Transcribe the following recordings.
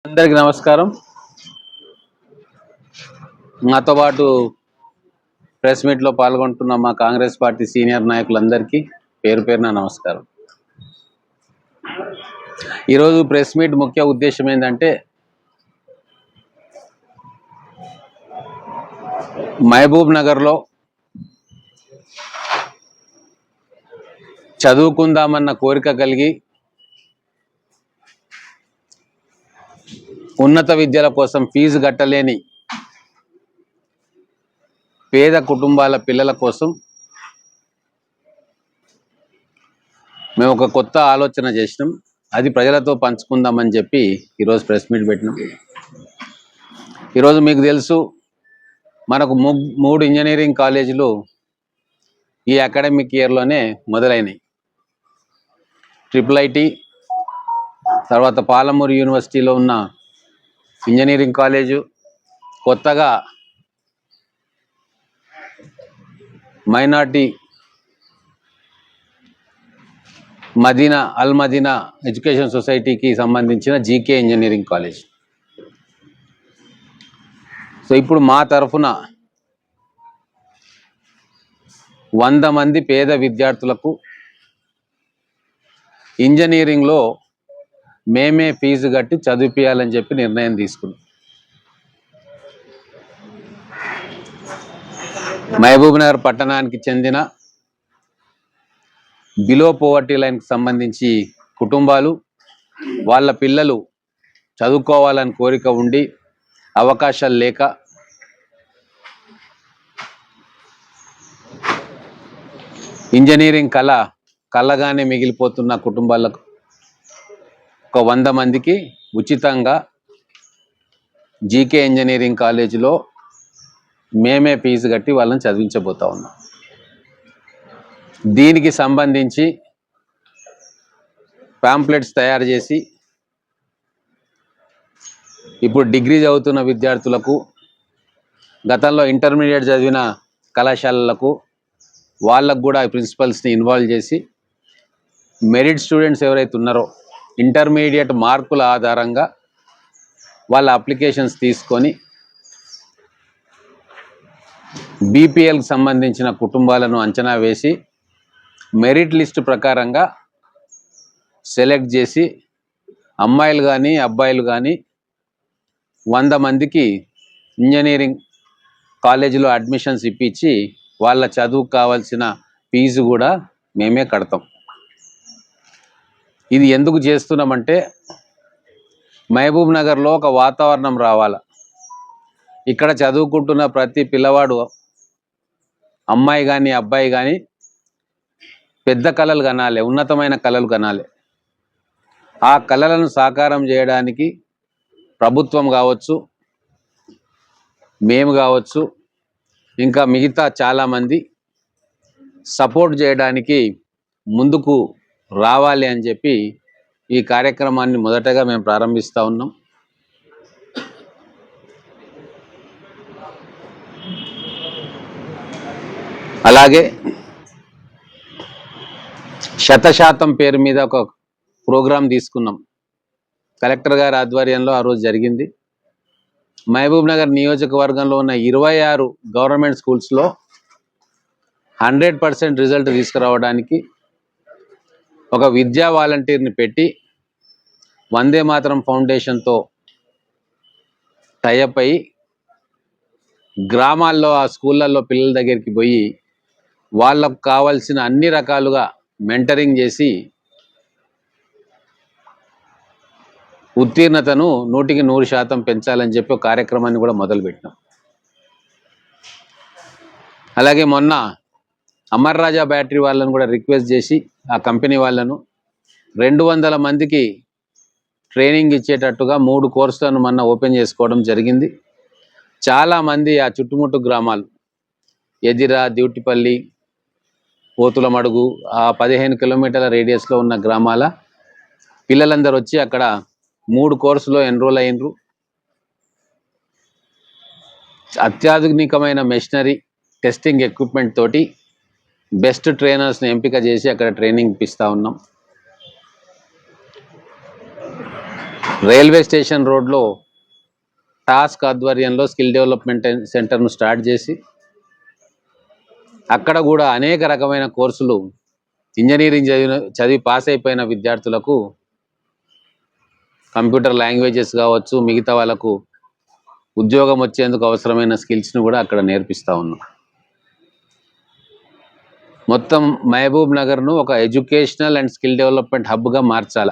అందరికీ నమస్కారం. నాతో పాటు ప్రెస్ మీట్లో పాల్గొంటున్న మా కాంగ్రెస్ పార్టీ సీనియర్ నాయకులందరికీ పేరు పేరున నమస్కారం. ఈరోజు ప్రెస్ మీట్ ముఖ్య ఉద్దేశం ఏంటంటే మహబూబ్ నగర్లో చదువుకుందామన్న కోరిక కలిగి ఉన్నత విద్యల కోసం ఫీజు కట్టలేని పేద కుటుంబాల పిల్లల కోసం మేము ఒక కొత్త ఆలోచన చేసినాం. అది ప్రజలతో పంచుకుందామని చెప్పి ఈరోజు ప్రెస్ మీట్ పెట్టినాం. ఈరోజు మీకు తెలుసు, మనకు 3 ఇంజనీరింగ్ కాలేజీలు ఈ అకాడమిక్ ఇయర్లోనే మొదలైనవి. IIIT, తర్వాత పాలమూరు యూనివర్సిటీలో ఉన్న ఇంజనీరింగ్ కాలేజు, కొత్తగా మైనార్టీ అల్ మదీనా ఎడ్యుకేషన్ సొసైటీకి సంబంధించిన GK ఇంజనీరింగ్ కాలేజ్. సో ఇప్పుడు మా తరఫున 100 మంది పేద విద్యార్థులకు ఇంజనీరింగ్లో మేమే ఫీజు కట్టి చదివించాలని చెప్పి నిర్ణయం తీసుకున్నాం. మహబూబ్ నగర్ పట్టణానికి చెందిన బిలో పోవర్టీ లైన్కి సంబంధించి కుటుంబాలు, వాళ్ళ పిల్లలు చదువుకోవాలని కోరిక ఉండి అవకాశాలు లేక ఇంజనీరింగ్ కళగానే మిగిలిపోతున్న కుటుంబాలకు ఒక 100 మందికి ఉచితంగా GK ఇంజనీరింగ్ కాలేజీలో మేమే ఫీజు కట్టి వాళ్ళని చదివించబోతా ఉన్నాం. దీనికి సంబంధించి పాంప్లెట్స్ తయారు చేసి ఇప్పుడు డిగ్రీ చదువుతున్న విద్యార్థులకు, గతంలో ఇంటర్మీడియట్ చదివిన కళాశాలలకు, వాళ్ళకు కూడా ప్రిన్సిపల్స్ని ఇన్వాల్వ్ చేసి మెరిట్ స్టూడెంట్స్ ఎవరైతే ఉన్నారో ఇంటర్మీడియట్ మార్కుల ఆధారంగా వాళ్ళ అప్లికేషన్స్ తీసుకొని BPLకి సంబంధించిన కుటుంబాలను అంచనా వేసి మెరిట్ లిస్ట్ ప్రకారంగా సెలెక్ట్ చేసి అమ్మాయిలు కానీ అబ్బాయిలు కానీ 100 మందికి ఇంజనీరింగ్ కాలేజీలో అడ్మిషన్స్ ఇప్పించి వాళ్ళ చదువుకు కావాల్సిన ఫీజు కూడా మేమే కడతాం. ఇది ఎందుకు చేస్తున్నామంటే మహబూబ్ నగర్లో ఒక వాతావరణం రావాలి. ఇక్కడ చదువుకుంటున్న ప్రతి పిల్లవాడు, అమ్మాయి కానీ అబ్బాయి కానీ పెద్ద కళలు కనాలి, ఉన్నతమైన కళలు కనాలి. ఆ కళలను సాకారం చేయడానికి ప్రభుత్వం కావచ్చు, మేము కావచ్చు, ఇంకా మిగతా చాలామంది సపోర్ట్ చేయడానికి ముందుకు రావాలి అని చెప్పి ఈ కార్యక్రమాన్ని మొదటగా మేము ప్రారంభిస్తూ ఉన్నాం. అలాగే 100% పేరు మీద ఒక ప్రోగ్రాం తీసుకున్నాం. కలెక్టర్ గారి ఆధ్వర్యంలో ఆ రోజు జరిగింది. మహబూబ్ నగర్ నియోజకవర్గంలో ఉన్న 26 గవర్నమెంట్ స్కూల్స్లో 100% రిజల్ట్ తీసుకురావడానికి ఒక విద్యా వాలంటీర్ని పెట్టి వందే మాతరం ఫౌండేషన్తో టైఅప్ అయ్యి గ్రామాల్లో ఆ స్కూళ్ళల్లో పిల్లల దగ్గరికి పోయి వాళ్ళకు కావాల్సిన అన్ని రకాలుగా మెంటరింగ్ చేసి ఉత్తీర్ణతను 100% పెంచాలని చెప్పి ఒక కార్యక్రమాన్ని కూడా మొదలుపెట్టినాం. అలాగే మొన్న అమర్ రాజా బ్యాటరీ వాళ్ళను కూడా రిక్వెస్ట్ చేసి ఆ కంపెనీ వాళ్ళను 200 మందికి ట్రైనింగ్ ఇచ్చేటట్టుగా 3 కోర్సులను మొన్న ఓపెన్ చేసుకోవడం జరిగింది. చాలామంది ఆ చుట్టుముట్టు గ్రామాలు ఎదిర, డ్యూటిపల్లి, పోతులమడుగు, ఆ 15 కిలోమీటర్ల రేడియస్లో ఉన్న గ్రామాల పిల్లలందరూ వచ్చి అక్కడ 3 కోర్సులో ఎన్రోల్ అయినరు. అత్యాధునికమైన మెషినరీ, టెస్టింగ్ ఎక్విప్మెంట్ తోటి బెస్ట్ ట్రైనర్స్ని ఎంపిక చేసి అక్కడ ట్రైనింగ్ ఇప్పిస్తూ ఉన్నాం. రైల్వే స్టేషన్ రోడ్లో టాస్క్ ఆధ్వర్యంలో స్కిల్ డెవలప్మెంట్ సెంటర్ను స్టార్ట్ చేసి అక్కడ కూడా అనేక రకమైన కోర్సులు ఇంజనీరింగ్ చదివి పాస్ అయిపోయిన విద్యార్థులకు కంప్యూటర్ లాంగ్వేజెస్ కావచ్చు, మిగతా వాళ్ళకు ఉద్యోగం వచ్చేందుకు అవసరమైన స్కిల్స్ను కూడా అక్కడ నేర్పిస్తూ ఉన్నాం. మొత్తం మహబూబ్ నగర్ను ఒక ఎడ్యుకేషనల్ అండ్ స్కిల్ డెవలప్మెంట్ హబ్గా మార్చాల,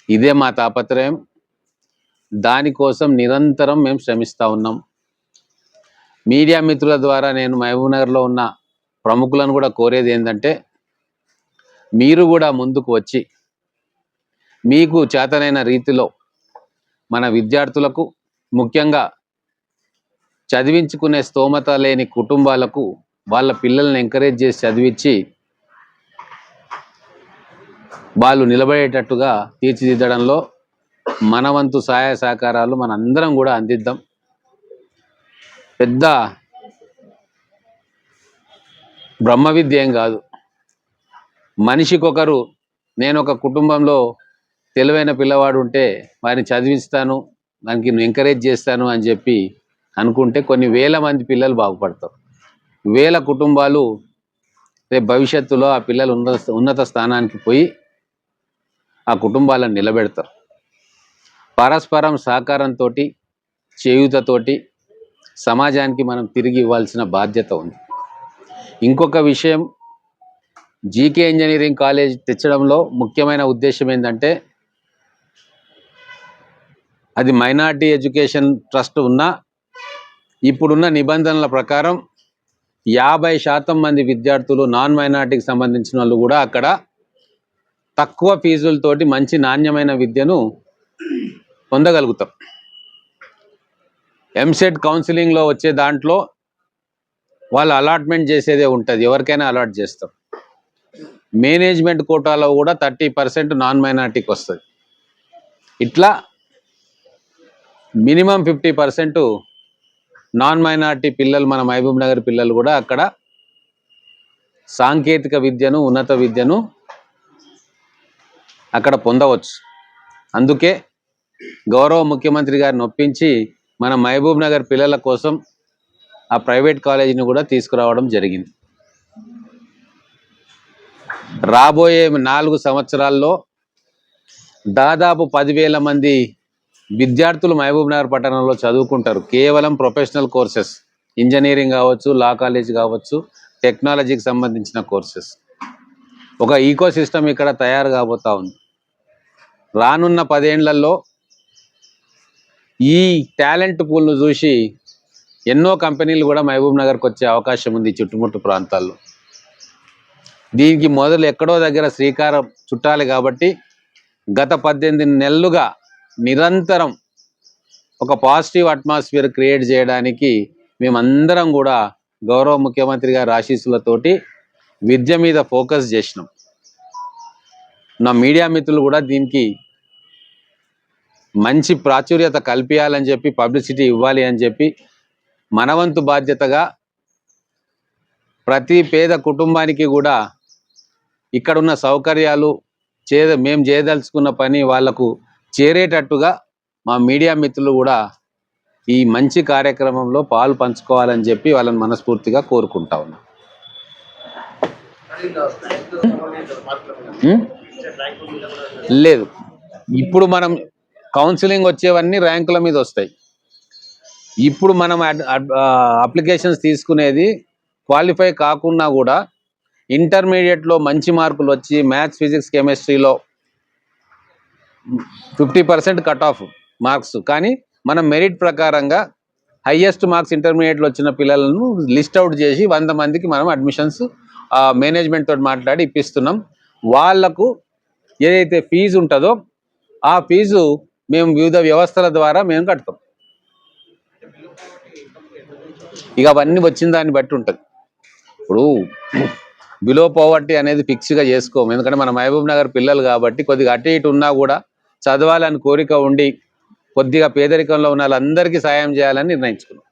ఇదే మా తాపత్రయం. దానికోసం నిరంతరం మేము శ్రమిస్తూ ఉన్నాం. మీడియా మిత్రుల ద్వారా నేను మహబూబ్ నగర్లో ఉన్న ప్రముఖులను కూడా కోరేది ఏంటంటే, మీరు కూడా ముందుకు వచ్చి మీకు చేతనైన రీతిలో మన విద్యార్థులకు, ముఖ్యంగా చదివించుకునే స్తోమత లేని కుటుంబాలకు వాళ్ళ పిల్లల్ని ఎంకరేజ్ చేసి చదివించి వాళ్ళు నిలబడేటట్టుగా తీర్చిదిద్దడంలో మన వంతు సహాయ సహకారాలు మనందరం కూడా అందిద్దాం. పెద్ద బ్రహ్మ విద్య ఏం కాదు. మనిషికొకరు, నేను ఒక కుటుంబంలో తెలివైన పిల్లవాడు ఉంటే వారిని చదివిస్తాను, దానికి ఎంకరేజ్ చేస్తాను అని చెప్పి అనుకుంటే కొన్ని వేల మంది పిల్లలు బాగుపడతారు. వేల కుటుంబాలు రేపు భవిష్యత్తులో ఆ పిల్లలు ఉన్నత స్థానానికి పోయి ఆ కుటుంబాలను నిలబెడతారు. పరస్పరం సహకారంతో, చేయూతతోటి సమాజానికి మనం తిరిగి ఇవ్వాల్సిన బాధ్యత ఉంది. ఇంకొక విషయం, జీకే ఇంజనీరింగ్ కాలేజ్ తెచ్చడంలో ముఖ్యమైన ఉద్దేశం ఏంటంటే, అది మైనార్టీ ఎడ్యుకేషన్ ట్రస్ట్ ఉన్నా ఇప్పుడున్న నిబంధనల ప్రకారం 50% మంది విద్యార్థులు నాన్ మైనార్టీకి సంబంధించిన వాళ్ళు కూడా అక్కడ తక్కువ ఫీజులతోటి మంచి నాణ్యమైన విద్యను పొందగలుగుతాం. ఎంసెట్ కౌన్సిలింగ్లో వచ్చే దాంట్లో వాళ్ళు అలాట్మెంట్ చేసేదే ఉంటుంది, ఎవరికైనా అలాట్ చేస్తాం. మేనేజ్మెంట్ కోటాలో కూడా 30% నాన్ మైనార్టీకి వస్తుంది. ఇట్లా మినిమం 50% నాన్ మైనార్టీ పిల్లలు, మన మహబూబ్ నగర్ పిల్లలు కూడా అక్కడ సాంకేతిక విద్యను, ఉన్నత విద్యను అక్కడ పొందవచ్చు. అందుకే గౌరవ ముఖ్యమంత్రి గారిని ఒప్పించి మన మహబూబ్ నగర్ పిల్లల కోసం ఆ ప్రైవేట్ కాలేజీని కూడా తీసుకురావడం జరిగింది. రాబోయే 4 సంవత్సరాల్లో దాదాపు 10,000 మంది విద్యార్థులు మహబూబ్ నగర్ పట్టణంలో చదువుకుంటారు. కేవలం ప్రొఫెషనల్ కోర్సెస్, ఇంజనీరింగ్ కావచ్చు, లా కాలేజ్ కావచ్చు, టెక్నాలజీకి సంబంధించిన కోర్సెస్. ఒక ఈకో సిస్టమ్ ఇక్కడ తయారు కాబోతా ఉంది. రానున్న 10 ఏళ్లలో ఈ టాలెంట్ పూల్ను చూసి ఎన్నో కంపెనీలు కూడా మహబూబ్ నగర్కి వచ్చే అవకాశం ఉంది చుట్టుముట్టు ప్రాంతాల్లో. దీనికి మొదలు ఎక్కడో దగ్గర శ్రీకారం చుట్టాలి. కాబట్టి గత 18 నెలలుగా నిరంతరం ఒక పాజిటివ్ అట్మాస్ఫియర్ క్రియేట్ చేయడానికి మేమందరం కూడా గౌరవ ముఖ్యమంత్రి గారి ఆశీస్సులతోటి విద్య మీద ఫోకస్ చేసినాం. నా మీడియా మిత్రులు కూడా దీనికి మంచి ప్రాచుర్యత కల్పించాలని చెప్పి, పబ్లిసిటీ ఇవ్వాలి అని చెప్పి, మనవంతు బాధ్యతగా ప్రతి పేద కుటుంబానికి కూడా ఇక్కడున్న సౌకర్యాలు మేము చేయదలుచుకున్న పని వాళ్లకు చేరేటట్టుగా మా మీడియా మిత్రులు కూడా ఈ మంచి కార్యక్రమంలో పాలు పంచుకోవాలని చెప్పి వాళ్ళని మనస్ఫూర్తిగా కోరుకుంటా ఉన్నాం. లేదు, ఇప్పుడు మనం కౌన్సిలింగ్ వచ్చేవన్నీ ర్యాంకుల మీద వస్తాయి. ఇప్పుడు మనం అప్లికేషన్స్ తీసుకునేది క్వాలిఫై కాకున్నా కూడా ఇంటర్మీడియట్లో మంచి మార్కులు వచ్చి మ్యాథ్స్, ఫిజిక్స్, కెమిస్ట్రీలో 50% కట్ ఆఫ్ మార్క్స్, కానీ మనం మెరిట్ ప్రకారంగా హైయెస్ట్ మార్క్స్ ఇంటర్మీడియట్లో వచ్చిన పిల్లలను లిస్ట్ అవుట్ చేసి 100 మందికి మనం అడ్మిషన్స్ మేనేజ్మెంట్ తోటి మాట్లాడి ఇప్పిస్తున్నాం. వాళ్లకు ఏదైతే ఫీజు ఉంటుందో ఆ ఫీజు మేము వివిధ వ్యవస్థల ద్వారా మేము కడతాం. ఇక అవన్నీ వచ్చిన దాన్ని బట్టి ఉంటుంది. ఇప్పుడు బిలో పవర్టీ అనేది ఫిక్స్గా చేసుకోము, ఎందుకంటే మన మహబూబ్ నగర్ పిల్లలు కాబట్టి కొద్దిగా అటు ఇటు ఉన్నా కూడా చదవాలని కోరిక ఉండి కొద్దిగా పేదరికంలో ఉన్న వాళ్ళందరికీ సాయం చేయాలని నిర్ణయించుకున్నాం.